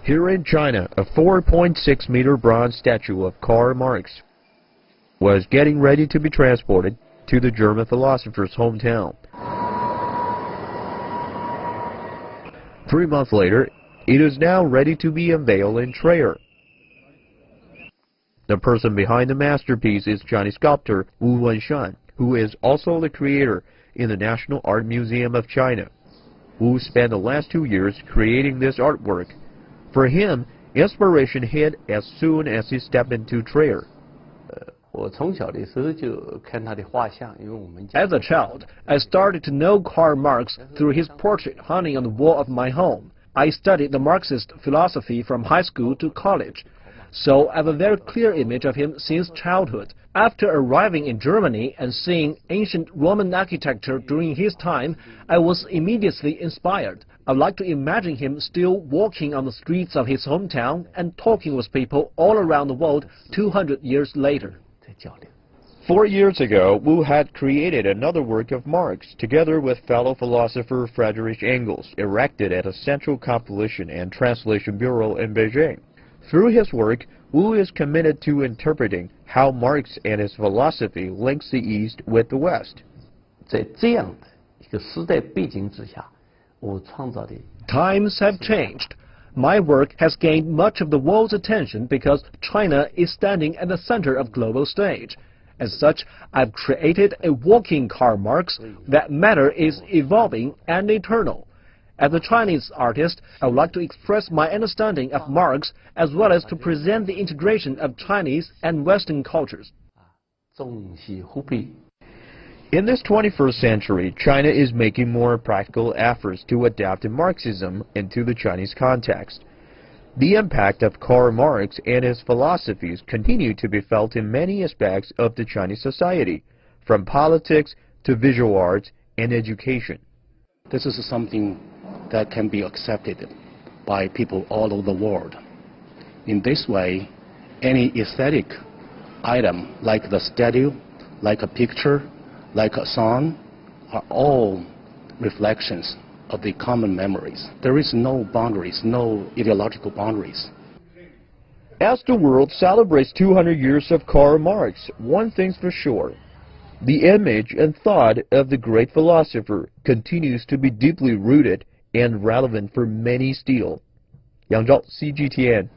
Here in China, a 4.6-meter bronze statue of Karl Marx was getting ready to be transported to the German philosopher's hometown. 3 months later, it is now ready to be unveiled in Trier. The person behind the masterpiece is Chinese sculptor Wu Wenshan, who is also the creator in the National Art Museum of China. Wu spent the last 2 years creating this artwork. For him, inspiration hit as soon as he stepped into Trier. As a child, I started to know Karl Marx through his portrait hanging on the wall of my home. I studied the Marxist philosophy from high school to college, so I have a very clear image of him since childhood. After arriving in Germany and seeing ancient Roman architecture during his time, I was immediately inspired. I'd like to imagine him still walking on the streets of his hometown and talking with people all around the world 200 years later. 4 years ago, Wu had created another work of Marx, together with fellow philosopher Friedrich Engels, erected at a central compilation and translation bureau in Beijing. Through his work, Wu is committed to interpreting how Marx and his philosophy links the East with the West. Times have changed. My work has gained much of the world's attention because China is standing at the center of global stage. As such, I've created a walking Karl Marx. That matter is evolving and eternal. As a Chinese artist, I would like to express my understanding of Marx as well as to present the integration of Chinese and Western cultures. In this 21st century, China is making more practical efforts to adapt Marxism into the Chinese context. The impact of Karl Marx and his philosophies continue to be felt in many aspects of the Chinese society, from politics to visual arts and education. This is something that can be accepted by people all over the world. In this way, any aesthetic item like the statue, like a picture, like a song, are all reflections of the common memories. There is no boundaries, no ideological boundaries. As the world celebrates 200 years of Karl Marx, one thing's for sure: the image and thought of the great philosopher continues to be deeply rooted and relevant for many still. Yang Zhao, CGTN.